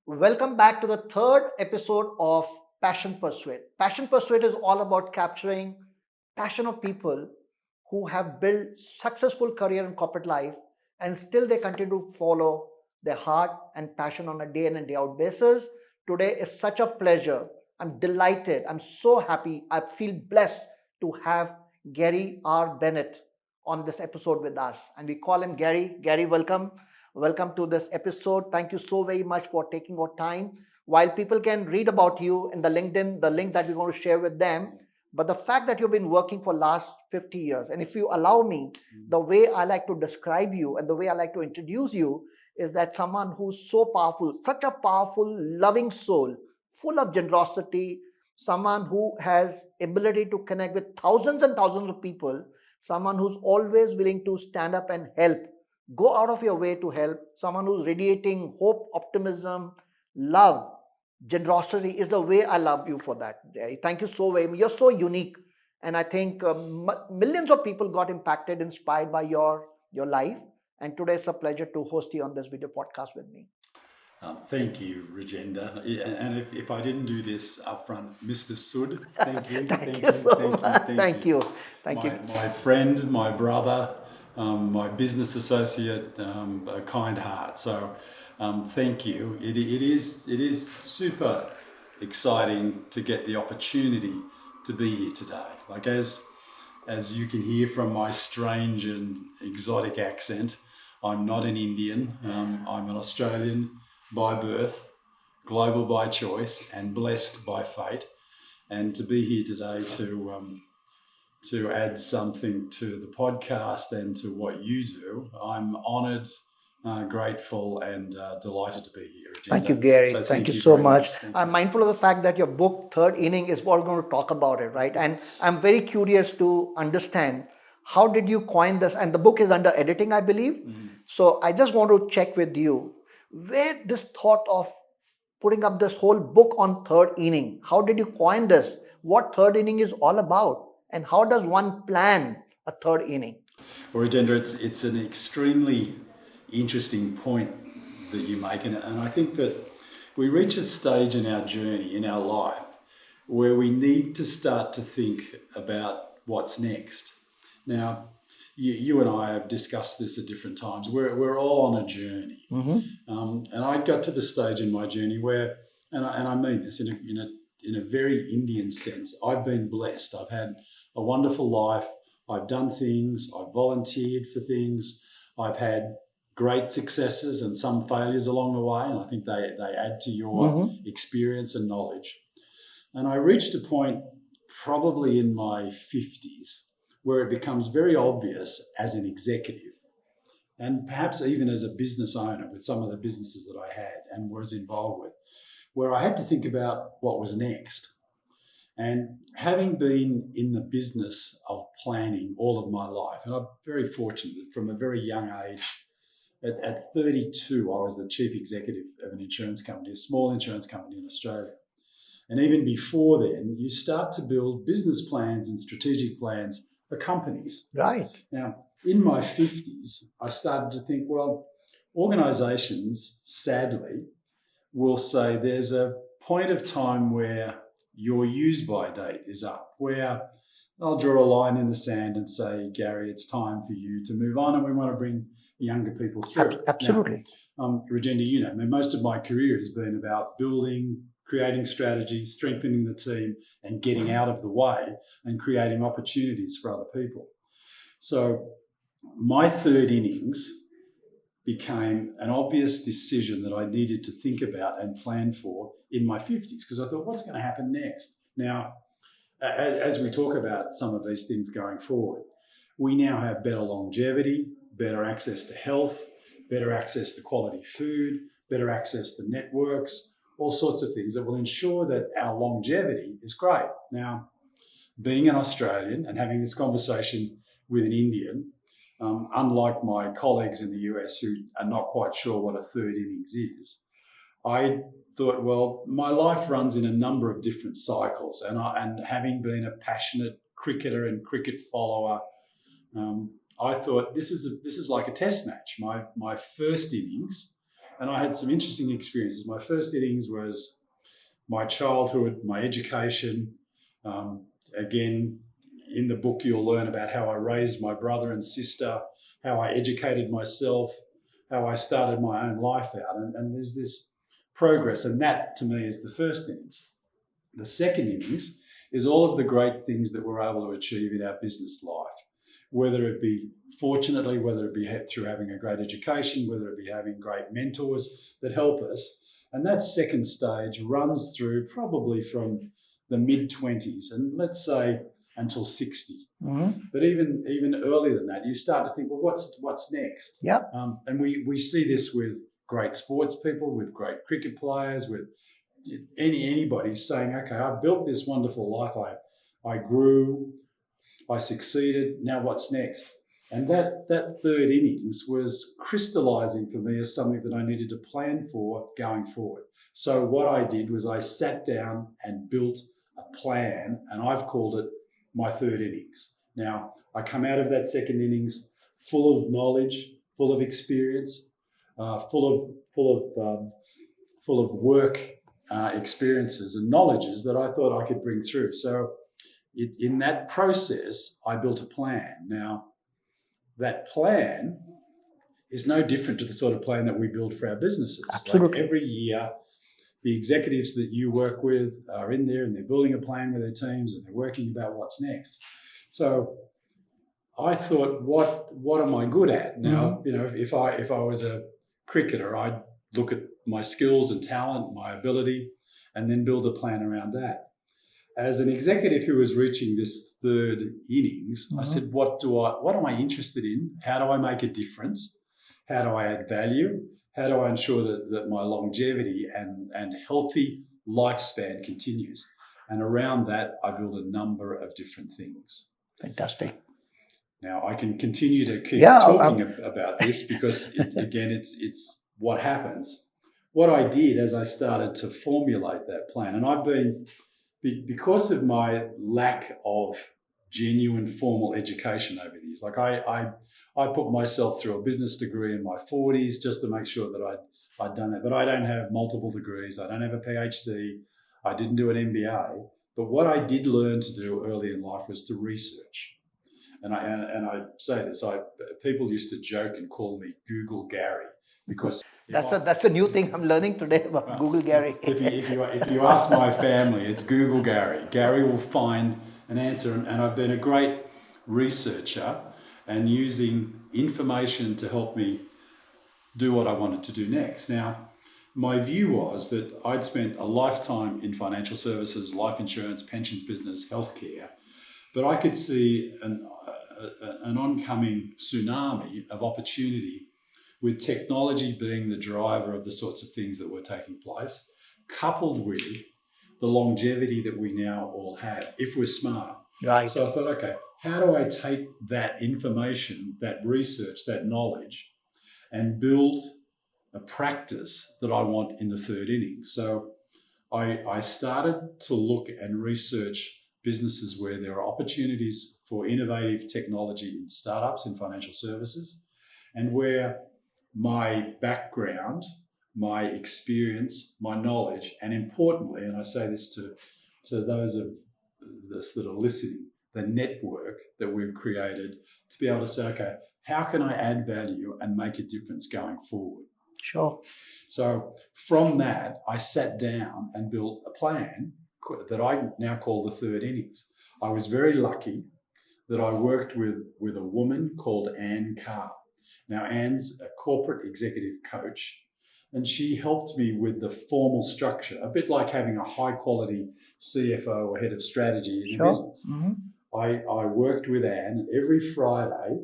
Welcome back to the third episode of Passion Pursuit. Passion Pursuit is all about capturing passion of people who have built successful career in corporate life and still they continue to follow their heart and passion on a day in and day out basis. Today is such a pleasure. I'm delighted. I'm so happy. I feel blessed to have Gary R Bennett on this episode with us. And we call him Gary. Gary, welcome. Welcome to this episode. Thank you so very much for taking your time. While people can read about you in the LinkedIn, the link that we're going to share with them, but the fact that you've been working for last 50 years, and if you allow me, the way I like to describe you and the way I like to introduce you is that someone who's so powerful, such a powerful, loving soul, full of generosity, someone who has ability to connect with thousands and thousands of people, someone who's always willing to stand up and help, go out of your way to help, someone who's radiating hope, optimism, love, generosity is the way I love you for that. Thank you so very much. You're so unique. And I think millions of people got impacted, inspired by your life. And today it's a pleasure to host you on this video podcast with me. Thank you, Rajender. And if I didn't do this upfront, Mr. Sud, thank you. Thank you so much. Thank you. My friend, my brother, my business associate, a kind heart. So thank you. It is super exciting to get the opportunity to be here today. Like as you can hear from my strange and exotic accent, I'm not an Indian. I'm an Australian by birth, global by choice, and blessed by fate. And to be here today to add something to the podcast and to what you do, I'm honoured, grateful, and delighted to be here. Rajender. Thank you, Gary. So thank you so much. I'm mindful of the fact that your book, Third Inning, is what we're going to talk about it, right? And I'm very curious to understand how did you coin this? And the book is under editing, I believe. Mm-hmm. So I just want to check with you where this thought of putting up this whole book on third inning, how did you coin this? What third inning is all about? And how does one plan a third inning? Well, Rajender, it's an extremely interesting point that you make, and I think that we reach a stage in our journey, in our life, where we need to start to think about what's next. Now, you and I have discussed this at different times. We're all on a journey, and I got to the stage in my journey where, and I mean this in a very Indian sense, I've been blessed. I've had a wonderful life. I've done things. I've volunteered for things. I've had great successes and some failures along the way, and I think they add to your experience and knowledge. And I reached a point probably in my 50s where it becomes very obvious as an executive and perhaps even as a business owner with some of the businesses that I had and was involved with, where I had to think about what was next. And having been in the business of planning all of my life, and I'm very fortunate from a very young age, at 32, I was the chief executive of an insurance company, a small insurance company in Australia. And even before then, you start to build business plans and strategic plans for companies. Right. Now, in my 50s, I started to think, well, organizations, sadly, will say there's a point of time where your use-by date is up, where they'll draw a line in the sand and say, Gary, it's time for you to move on and we want to bring younger people through. Absolutely. Now, Rajender, you know, most of my career has been about building, creating strategies, strengthening the team, and getting out of the way and creating opportunities for other people. So my third innings became an obvious decision that I needed to think about and plan for in my 50s, because I thought, what's going to happen next? Now, as we talk about some of these things going forward, we now have better longevity, better access to health, better access to quality food, better access to networks, all sorts of things that will ensure that our longevity is great. Now, being an Australian and having this conversation with an Indian, unlike my colleagues in the US who are not quite sure what a third innings is, I thought, well, my life runs in a number of different cycles, and having been a passionate cricketer and cricket follower, I thought this is like a test match. My first innings, and I had some interesting experiences. My first innings was my childhood, my education. Again, in the book, you'll learn about how I raised my brother and sister, how I educated myself, how I started my own life out. And there's this progress, and that to me is the first innings. The second innings is all of the great things that we're able to achieve in our business life, whether it be fortunately, whether it be through having a great education, whether it be having great mentors that help us. And that second stage runs through probably from the mid-20s and let's say until 60. Mm-hmm. But even earlier than that, you start to think, well, what's next? Yeah. And we see this with great sports people, with great cricket players, with anybody saying, okay, I built this wonderful life. I grew, I succeeded. Now what's next? And that third innings was crystallizing for me as something that I needed to plan for going forward. So what I did was I sat down and built a plan, and I've called it my third innings. Now, I come out of that second innings full of knowledge, full of experience, full of work experiences and knowledges that I thought I could bring through. So in that process, I built a plan. Now, that plan is no different to the sort of plan that we build for our businesses. Absolutely. Like every year, the executives that you work with are in there and they're building a plan with their teams and they're working about what's next. So I thought, what am I good at? Now, you know, if I was a cricketer, I'd look at my skills and talent, my ability, and then build a plan around that. As an executive who was reaching this third innings, I said, what am I interested in? How do I make a difference? How do I add value? How do I ensure that my longevity and healthy lifespan continues? And around that, I build a number of different things. Fantastic. Now, I can continue to keep talking about this because, it's what happens. What I did as I started to formulate that plan, and I've been, because of my lack of genuine formal education over the years, like I put myself through a business degree in my 40s just to make sure that I'd done it. But I don't have multiple degrees. I don't have a PhD. I didn't do an MBA. But what I did learn to do early in life was to research. And I say this, people used to joke and call me Google Gary because that's a new thing I'm learning today about Google Gary. if you ask my family, it's Google Gary. Gary will find an answer, and I've been a great researcher and using information to help me do what I wanted to do next. Now, my view was that I'd spent a lifetime in financial services, life insurance, pensions business, healthcare, but I could see an oncoming tsunami of opportunity with technology being the driver of the sorts of things that were taking place, coupled with the longevity that we now all have, if we're smart. Right. So I thought, okay, how do I take that information, that research, that knowledge, and build a practice that I want in the third inning? So I started to look and research businesses where there are opportunities for innovative technology in startups in financial services, and where my background, my experience, my knowledge, and importantly, and I say this to those of us that are listening, the network that we've created to be able to say, okay, how can I add value and make a difference going forward? Sure. So from that, I sat down and built a plan that I now call the third innings. I was very lucky that I worked with a woman called Anne Carr. Now, Anne's a corporate executive coach, and she helped me with the formal structure, a bit like having a high-quality CFO or head of strategy in a business. I worked with Anne, and every Friday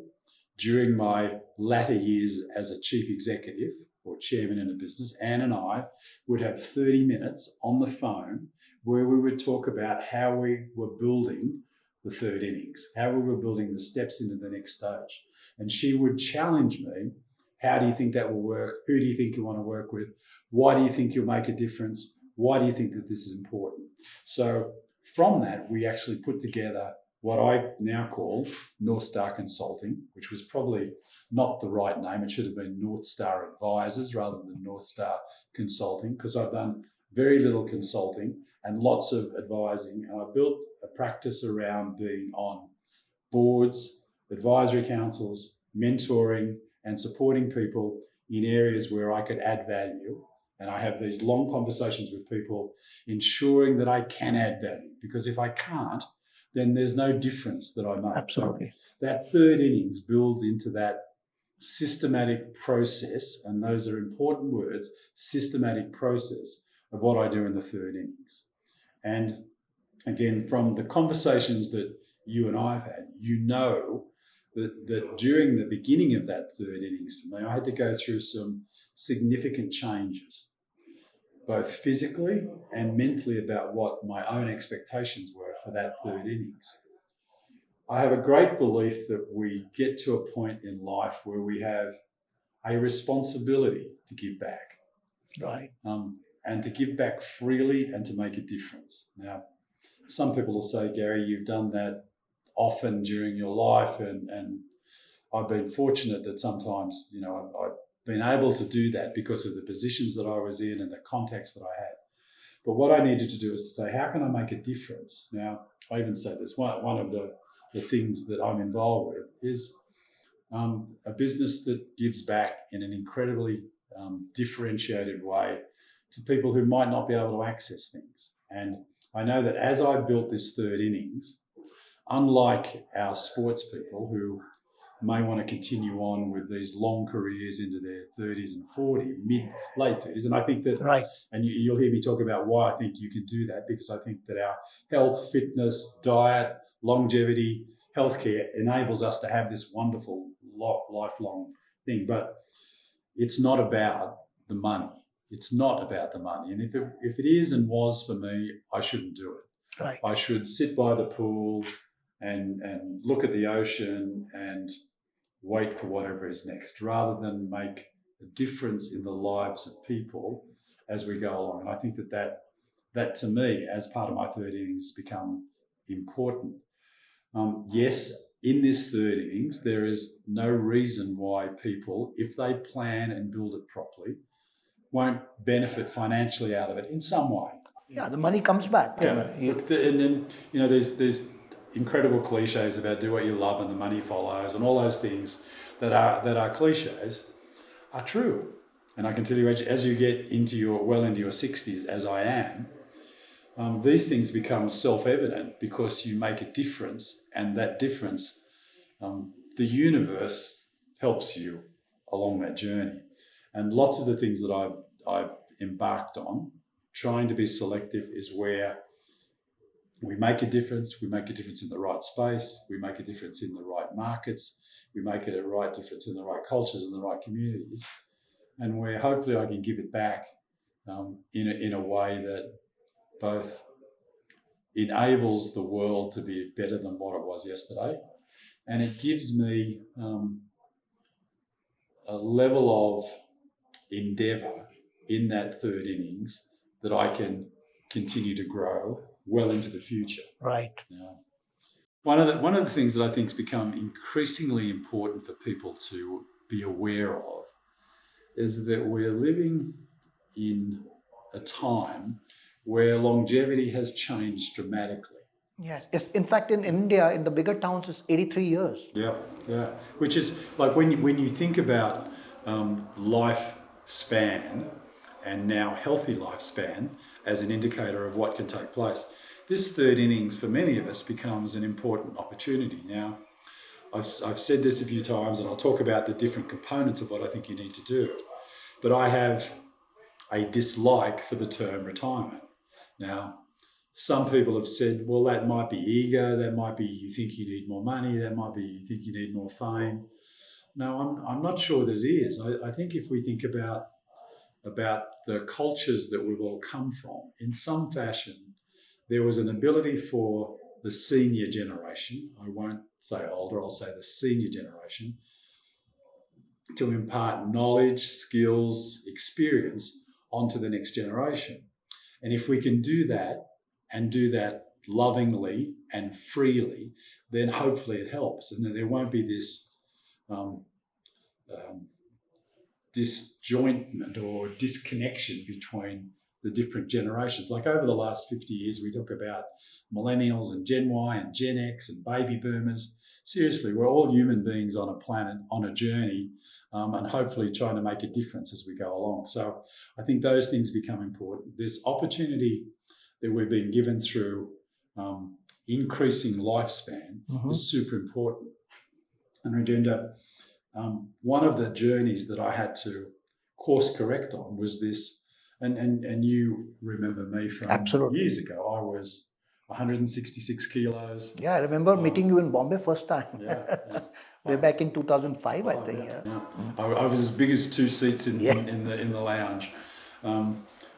during my latter years as a chief executive or chairman in a business, Anne and I would have 30 minutes on the phone where we would talk about how we were building the third innings, how we were building the steps into the next stage. And she would challenge me, how do you think that will work? Who do you think you want to work with? Why do you think you'll make a difference? Why do you think that this is important? So from that, we actually put together what I now call North Star Consulting, which was probably not the right name. It should have been North Star Advisors rather than North Star Consulting, because I've done very little consulting and lots of advising. And I built a practice around being on boards, advisory councils, mentoring, and supporting people in areas where I could add value. And I have these long conversations with people, ensuring that I can add value, because if I can't, then there's no difference that I make. Absolutely. So that third innings builds into that systematic process, and those are important words, systematic process of what I do in the third innings. And again, from the conversations that you and I have had, you know that during the beginning of that third innings for me, I had to go through some significant changes, both physically and mentally, about what my own expectations were for that third innings. I have a great belief that we get to a point in life where we have a responsibility to give back. Right. And to give back freely and to make a difference. Now, some people will say, Gary, you've done that often during your life, and I've been fortunate that sometimes, I've been able to do that because of the positions that I was in and the contacts that I had. But what I needed to do is to say, how can I make a difference? Now, I even say this, one of the things that I'm involved with is a business that gives back in an incredibly differentiated way to people who might not be able to access things. And I know that as I built this third innings, unlike our sports people who may want to continue on with these long careers into their 30s and 40s, late 30s, and I think that, right, and you'll hear me talk about why I think you can do that, because I think that our health, fitness, diet, longevity, healthcare enables us to have this wonderful lifelong thing. But it's not about the money. It's not about the money. And if it is and was for me, I shouldn't do it. Right. I should sit by the pool and look at the ocean and wait for whatever is next, rather than make a difference in the lives of people as we go along. And I think that to me, as part of my third innings, become important. Yes, in this third innings, there is no reason why people, if they plan and build it properly, won't benefit financially out of it in some way. Yeah, the money comes back. Yeah, and then there's incredible cliches about do what you love and the money follows, and all those things that are cliches are true. And I can tell you, as you get into your 60s, as I am, these things become self-evident because you make a difference, and that difference, the universe helps you along that journey. And lots of the things that I've embarked on, trying to be selective, is where we make a difference. We make a difference in the right space. We make a difference in the right markets. We make a right difference in the right cultures and the right communities, and where hopefully I can give it back in a way that both enables the world to be better than what it was yesterday, and it gives me a level of endeavour in that third innings that I can continue to grow well into the future. Right. One of the things that I think has become increasingly important for people to be aware of is that we're living in a time where longevity has changed dramatically. Yes. In fact, in India, in the bigger towns, it's 83 years. Yeah. Which is like when you think about lifespan and now healthy lifespan as an indicator of what can take place, this third innings for many of us becomes an important opportunity. Now, I've said this a few times, and I'll talk about the different components of what I think you need to do, but I have a dislike for the term retirement. Now, some people have said, well, that might be ego, that might be you think you need more money, that might be you think you need more fame. No, I'm not sure that it is. I think if we think about the cultures that we've all come from, in some fashion, there was an ability for the senior generation, I won't say older, I'll say the senior generation, to impart knowledge, skills, experience onto the next generation. And if we can do that, and do that lovingly and freely, then hopefully it helps, and then there won't be this um, disjointment or disconnection between the different generations. Like over the last 50 years, we talk about millennials and Gen Y and Gen X and baby boomers. Seriously, we're all human beings on a planet, on a journey, and hopefully trying to make a difference as we go along. So I think those things become important. This opportunity that we've been given through increasing lifespan is super important. And Rajender, one of the journeys that I had to course correct on was this, and you remember me from Absolutely. years ago. I was 166 kilos. Yeah, I remember meeting you in Bombay first time. Yeah. Way back in 2005, I Oh, think. yeah. I was as big as two seats in the lounge.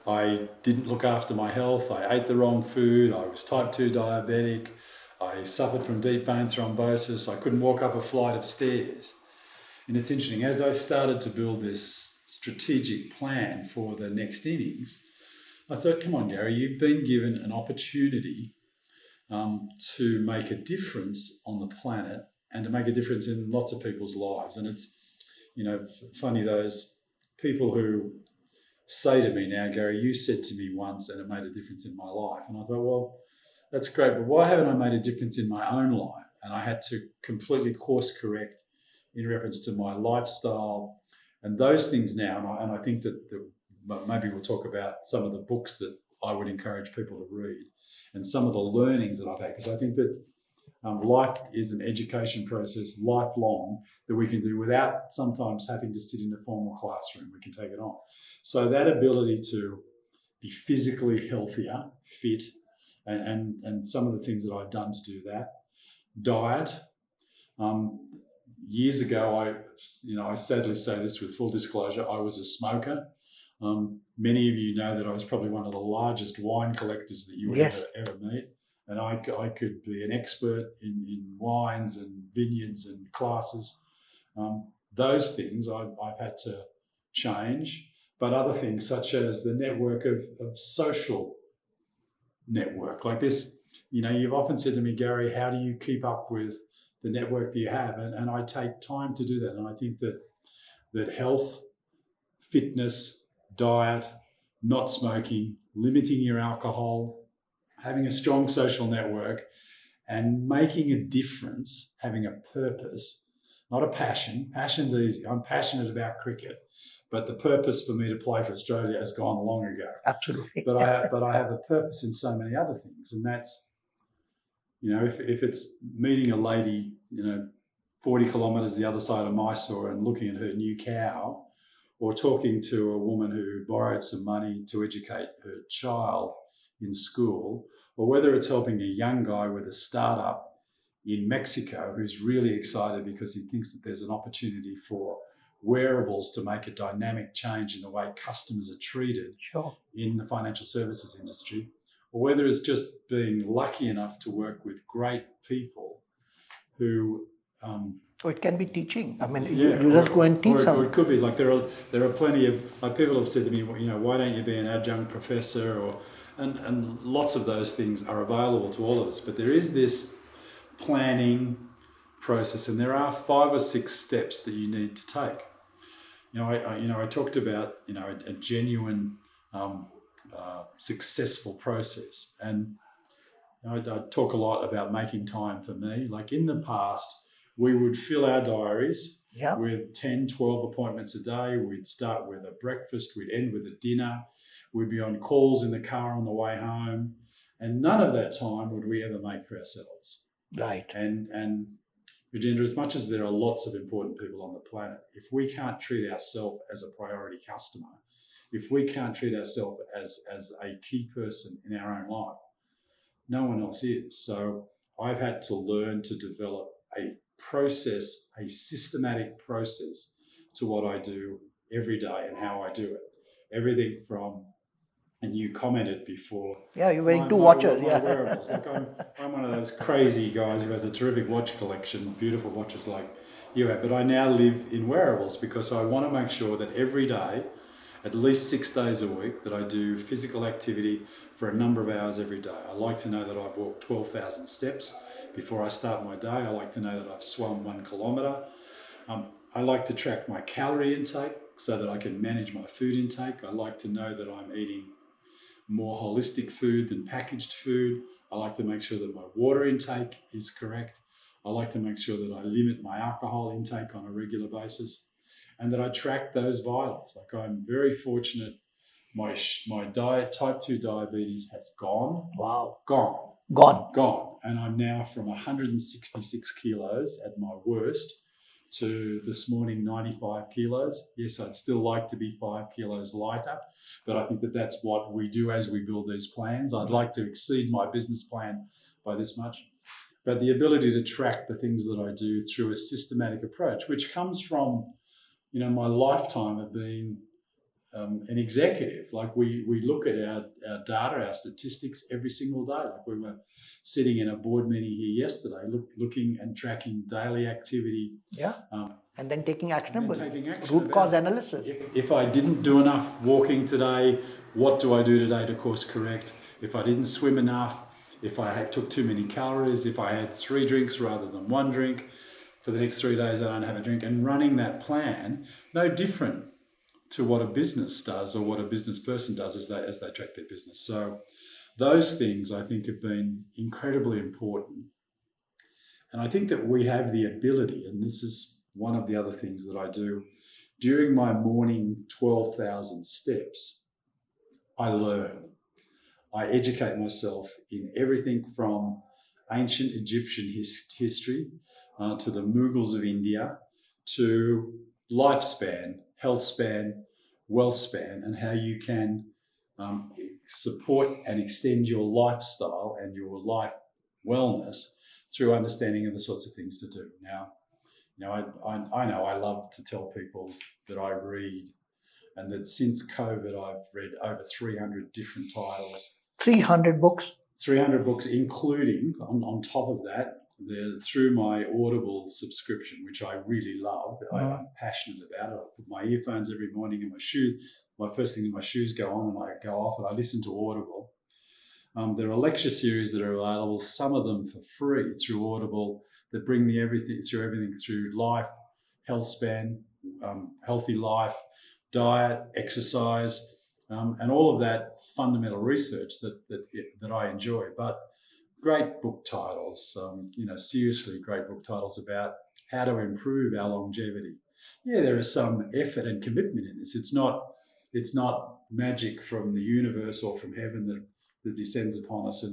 I didn't look after my health. I ate the wrong food. I was type 2 diabetic. I suffered from deep vein thrombosis. I couldn't walk up a flight of stairs. And it's interesting, as I started to build this strategic plan for the next innings, I thought, come on, Gary, you've been given an opportunity to make a difference on the planet and to make a difference in lots of people's lives. And it's, funny, those people who say to me now, Gary, you said to me once and it made a difference in my life. And I thought, well, that's great, but why haven't I made a difference in my own life? And I had to completely course correct in reference to my lifestyle and those things now. And I think that maybe we'll talk about some of the books that I would encourage people to read and some of the learnings that I've had, because I think that life is an education process, lifelong, that we can do without sometimes having to sit in a formal classroom. We can take it on. So that ability to be physically healthier, fit, and some of the things that I've done to do that. Diet. Years ago, I sadly say this with full disclosure, I was a smoker. Many of you know that I was probably one of the largest wine collectors that you would ever meet. And I could be an expert in wines and vineyards and classes. Those things I've had to change, but other things such as the network of social network like this. You've often said to me, Gary, how do you keep up with the network that you have? And I take time to do that. And I think that health, fitness, diet, not smoking, limiting your alcohol, having a strong social network, and making a difference, having a purpose, not a passion. Passion's easy. I'm passionate about cricket, but the purpose for me to play for Australia has gone long ago. Absolutely. But I have a purpose in so many other things, and that's, if it's meeting a lady, 40 kilometres the other side of Mysore and looking at her new cow, or talking to a woman who borrowed some money to educate her child in school, or whether it's helping a young guy with a startup in Mexico who's really excited because he thinks that there's an opportunity for wearables to make a dynamic change in the way customers are treated in the financial services industry, or whether it's just being lucky enough to work with great people who So it can be teaching. I mean, you just go and teach them. Or it could be like there are plenty of people have said to me, why don't you be an adjunct professor? And lots of those things are available to all of us. But there is this planning process, and there are 5 or 6 steps that you need to take. I talked about a genuine successful process, and I talk a lot about making time for me. Like in the past, we would fill our diaries with 10, 12 appointments a day. We'd start with a breakfast, we'd end with a dinner, we'd be on calls in the car on the way home, and none of that time would we ever make for ourselves. Right. And Rajender, as much as there are lots of important people on the planet, if we can't treat ourselves as a priority customer, if we can't treat ourselves as a key person in our own life, no one else is. So I've had to learn to develop a process, a systematic process to what I do every day and how I do it. Everything from, and you commented before. Yeah, you're wearing 2 watches. My wearables. Like I'm one of those crazy guys who has a terrific watch collection, beautiful watches like you have. But I now live in wearables because I want to make sure that every day, at least 6 days a week, that I do physical activity for a number of hours every day. I like to know that I've walked 12,000 steps before I start my day. I like to know that I've swum 1 kilometre. I like to track my calorie intake so that I can manage my food intake. I like to know that I'm eating more holistic food than packaged food. I like to make sure that my water intake is correct. I like to make sure that I limit my alcohol intake on a regular basis and that I track those vitals. Like, I'm very fortunate. My type 2 diabetes has gone. Wow. Gone. And I'm now from 166 kilos at my worst to this morning 95 kilos. Yes, I'd still like to be 5 kilos lighter, but I think that that's what we do as we build these plans. I'd like to exceed my business plan by this much. But the ability to track the things that I do through a systematic approach, which comes from, my lifetime of being an executive. Like, we look at our data, our statistics every single day. Like, we were sitting in a board meeting here yesterday, looking and tracking daily activity. Yeah. And then taking action. Root cause analysis. If I didn't do enough walking today, what do I do today to course correct? If I didn't swim enough, if I took too many calories, if I had 3 drinks rather than 1 drink, for the next 3 days I don't have a drink, and running that plan, no different to what a business does or what a business person does as they track their business. So those things, I think, have been incredibly important. And I think that we have the ability, and this is one of the other things that I do, during my morning 12,000 steps, I learn. I educate myself in everything from ancient Egyptian history to the Mughals of India, to lifespan, health span, wealth span, and how you can support and extend your lifestyle and your life wellness through understanding of the sorts of things to do. Now, I know I love to tell people that I read, and that since COVID I've read over 300 different titles. 300 books? 300 books, including, on top of that, through my Audible subscription, which I really love. I'm passionate about it. I put my earphones every morning in my shoe. My first thing, my shoes go on and I go off and I listen to Audible. There are lecture series that are available, some of them for free through Audible, that bring me everything through life, health span, healthy life, diet, exercise, and all of that fundamental research that I enjoy. But great book titles, seriously great book titles about how to improve our longevity. Yeah, there is some effort and commitment in this. It's not magic from the universe or from heaven that descends upon us,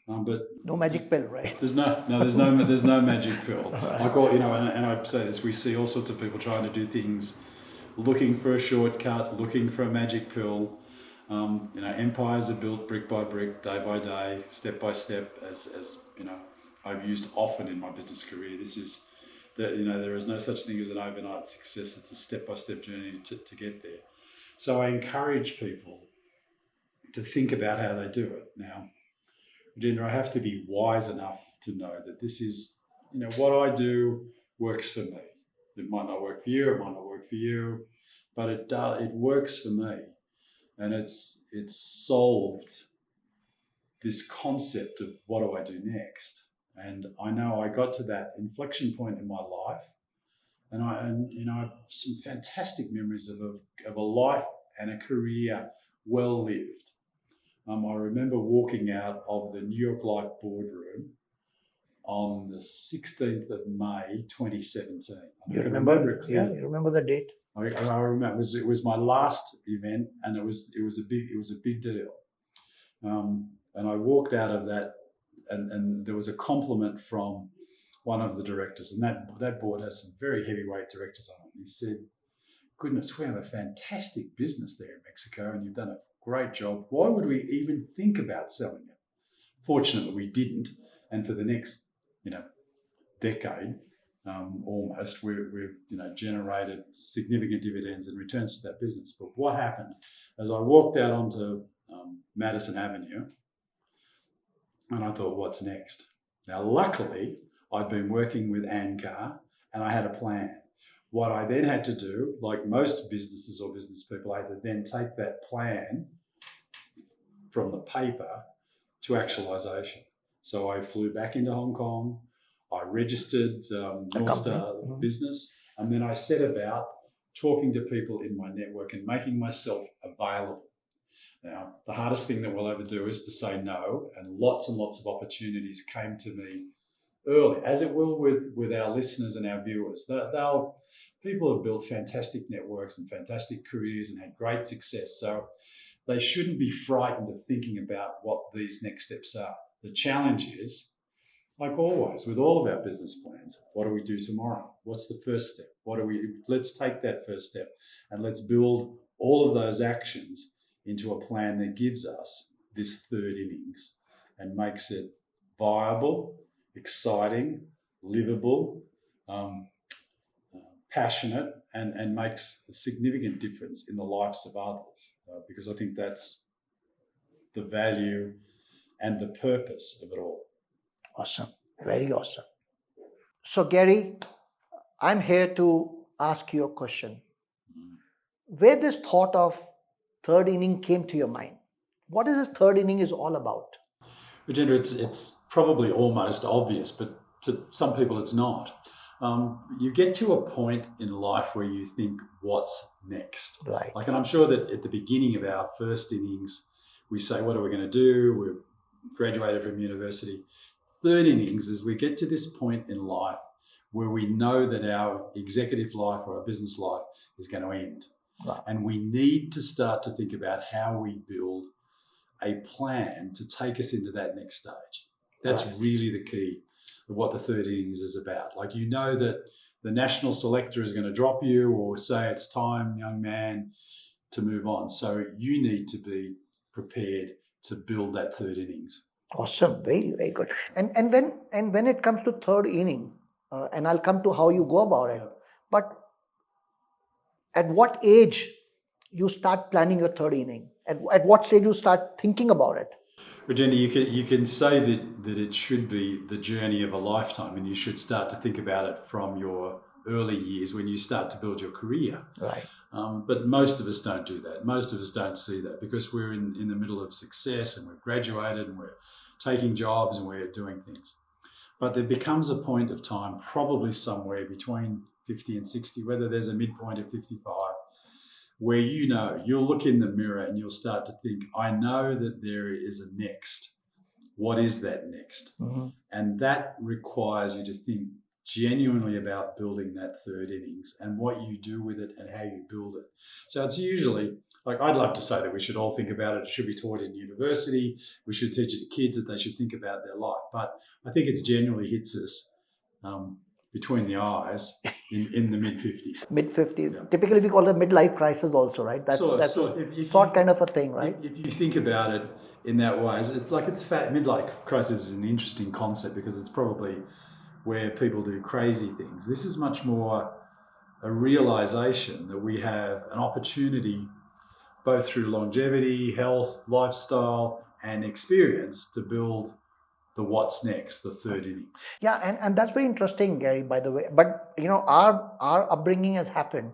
but no magic pill, right? There's no magic pill. Right. And I say this: we see all sorts of people trying to do things, looking for a shortcut, looking for a magic pill. Empires are built brick by brick, day by day, step by step, as I've used often in my business career. There is no such thing as an overnight success. It's a step-by-step journey to get there. So I encourage people to think about how they do it. Now, Rajender, I have to be wise enough to know that this is, what I do works for me. It might not work for you, it might not work for you, but it works for me. And it's solved this concept of what do I do next. And I know I got to that inflection point in my life, and I have some fantastic memories of a life and a career well lived. I remember walking out of the New York Life boardroom on the 16th of May 2017. You remember it clearly? Yeah, you remember the date? I remember it was my last event, and it was a big deal. And I walked out of that, and there was a compliment from one of the directors, and that board has some very heavyweight directors on it. And he said, "Goodness, we have a fantastic business there in Mexico, and you've done a great job. Why would we even think about selling it?" Fortunately, we didn't, and for the next decade, almost, we've generated significant dividends and returns to that business. But what happened as I walked out onto Madison Avenue, and I thought, what's next? Now, luckily, I'd been working with Ancar, and I had a plan. What I then had to do, like most businesses or business people, I had to then take that plan from the paper to actualization. So I flew back into Hong Kong. I registered North Star Business, and then I set about talking to people in my network and making myself available. Now, the hardest thing that we'll ever do is to say no, and lots of opportunities came to me early, as it will with our listeners and our viewers. People have built fantastic networks and fantastic careers and had great success. So they shouldn't be frightened of thinking about what these next steps are. The challenge is, like always, with all of our business plans, what do we do tomorrow? What's the first step? Let's take that first step and let's build all of those actions into a plan that gives us this third innings and makes it viable, exciting, livable, passionate, and makes a significant difference in the lives of others. Because I think that's the value and the purpose of it all. Awesome. Very awesome. So, Gary, I'm here to ask you a question. Where this thought of third inning came to your mind? What is this third inning is all about? Rajender, it's probably almost obvious, but to some people it's not. You get to a point in life where you think, what's next? Right. And I'm sure that at the beginning of our first innings, we say, what are we going to do? We've graduated from university. Third innings is we get to this point in life where we know that our executive life or our business life is going to end. Right. And we need to start to think about how we build a plan to take us into that next stage. That's really the key of what the third innings is about. Like, you know that the national selector is going to drop you or say it's time, young man, to move on. So you need to be prepared to build that third innings. Awesome. Very, very good. And when it comes to third inning, and I'll come to how you go about it, but at what age you start planning your third inning? At what stage you start thinking about it? Rajender, you can say that it should be the journey of a lifetime, and you should start to think about it from your early years when you start to build your career. Right. But most of us don't do that. Most of us don't see that because we're in the middle of success and we've graduated and we're taking jobs and we're doing things. But there becomes a point of time, probably somewhere between 50 and 60, whether there's a midpoint of 55, where you'll look in the mirror and you'll start to think, I know that there is a next. What is that next? Mm-hmm. And that requires you to think genuinely about building that third innings and what you do with it and how you build it. So it's usually, like, I'd love to say that we should all think about it. It should be taught in university. We should teach it to kids that they should think about their life. But I think it genuinely hits us between the eyes in the mid-50s. Mid-50s. Yeah. Typically, we call it midlife crisis also, right? That's sort kind of a thing, right? If you think about it in that way, midlife crisis is an interesting concept because it's probably where people do crazy things. This is much more a realization that we have an opportunity, both through longevity, health, lifestyle, and experience, to build the what's next, the third innings. Yeah, and that's very interesting, Gary, by the way. But our upbringing has happened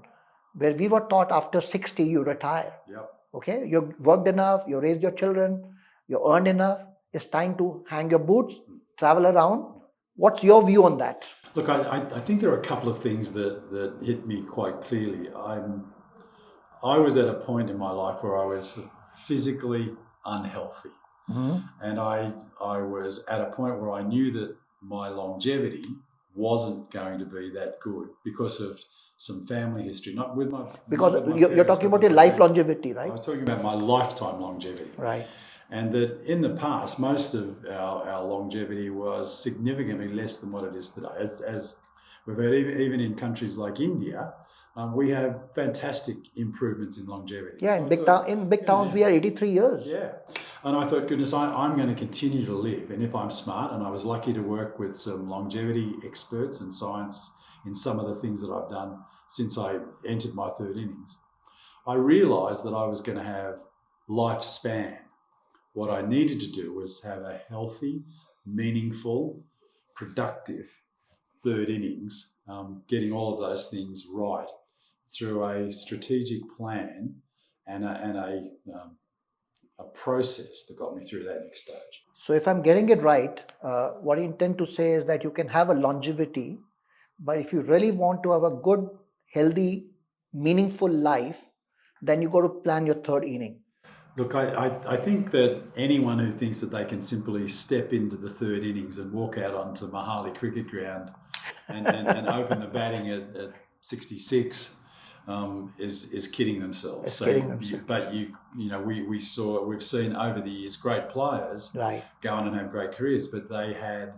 where we were taught after 60 you retire. Yep. Okay, you've worked enough, you raised your children, you earned enough. It's time to hang your boots, travel around. What's your view on that? Look, I think there are a couple of things that hit me quite clearly. I was at a point in my life where I was physically unhealthy. Mm-hmm. And I was at a point where I knew that my longevity wasn't going to be that good because of some family history. You're talking about your life longevity, right? I was talking about my lifetime longevity. Right. And that in the past, most of our longevity was significantly less than what it is today. As we've had, even in countries like India, we have fantastic improvements in longevity. Yeah, in big towns, we are 83 years. Yeah. And I thought, goodness, I'm going to continue to live. And if I'm smart, and I was lucky to work with some longevity experts and science in some of the things that I've done since I entered my third innings, I realized that I was going to have lifespan. What I needed to do was have a healthy, meaningful, productive third innings, getting all of those things right through a strategic plan and a process that got me through that next stage. So if I'm getting it right, what I intend to say is that you can have a longevity, but if you really want to have a good, healthy, meaningful life, then you got to plan your third inning. Look, I think that anyone who thinks that they can simply step into the third innings and walk out onto Mahali cricket ground and open the batting at 66 is kidding themselves. It's kidding themselves. But we've seen over the years great players Right. go on and have great careers, but they had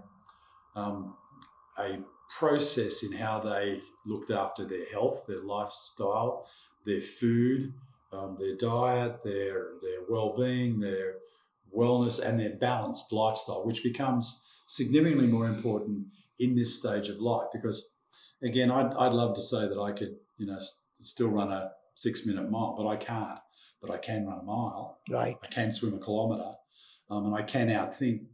a process in how they looked after their health, their lifestyle, their food, their diet, their well-being, their wellness, and their balanced lifestyle, which becomes significantly more important in this stage of life. Because, again, I'd love to say that I could, still run a 6-minute mile, but I can't. But I can run a mile. Right. I can swim a kilometre, and I can outthink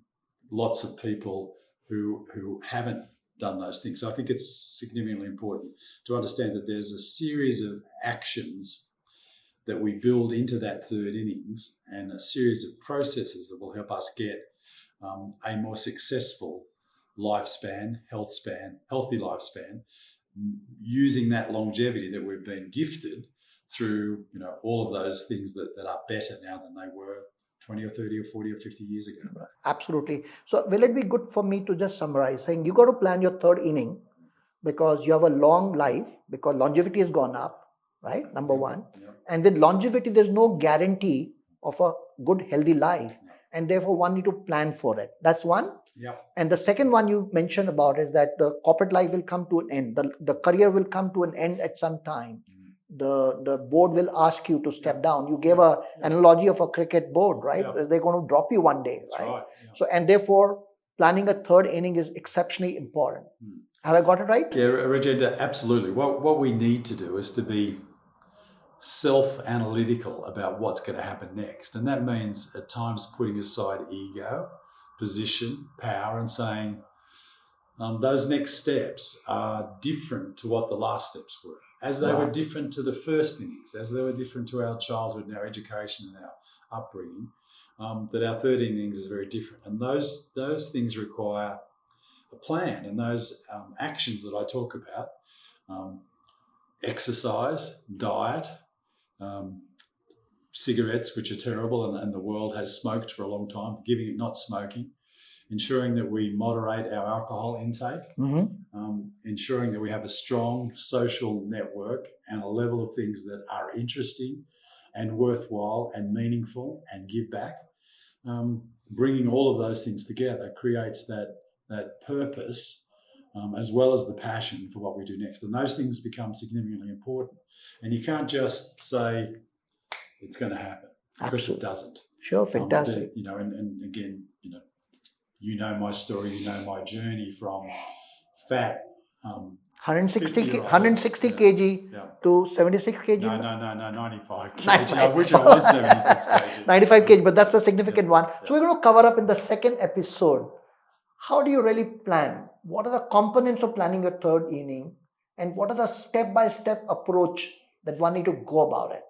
lots of people who haven't done those things. So I think it's significantly important to understand that there's a series of actions that we build into that third innings and a series of processes that will help us get a more successful lifespan, healthy lifespan, using that longevity that we've been gifted through, all of those things that are better now than they were 20 or 30 or 40 or 50 years ago. Absolutely. So will it be good for me to just summarize saying you got to plan your third inning because you have a long life, because longevity has gone up, right? Number one. Yeah. And with longevity, there's no guarantee of a good, healthy life. And therefore, one need to plan for it. That's one. Yeah. And the second one you mentioned about is that the corporate life will come to an end. The career will come to an end at some time. The board will ask you to step down. You gave an analogy of a cricket board, right? Yeah. They're going to drop you one day, That's right. Yeah. So, and therefore, planning a third inning is exceptionally important. Have I got it right? Yeah, Rajender, absolutely. What we need to do is to be self-analytical about what's going to happen next. And that means at times putting aside ego, position, power, and saying those next steps are different to what the last steps were, as they were different to the first innings, as they were different to our childhood and our education and our upbringing, that our third innings is very different. And those things require a plan, and those actions that I talk about, exercise, diet, cigarettes, which are terrible, and the world has smoked for a long time, not smoking, ensuring that we moderate our alcohol intake, ensuring that we have a strong social network and a level of things that are interesting and worthwhile and meaningful and give back. Bringing all of those things together creates that purpose, as well as the passion for what we do next. And those things become significantly important. And you can't just say it's going to happen, because it doesn't. Sure, fantastic. And again, my story, my journey from fat, 160 kg to 76 kg? No, 95 kg. I wish I was 76 kg. 95 kg, but that's a significant one. So we're going to cover up in the second episode. How do you really plan? What are the components of planning your third inning? And what are the step-by-step approach that one need to go about it?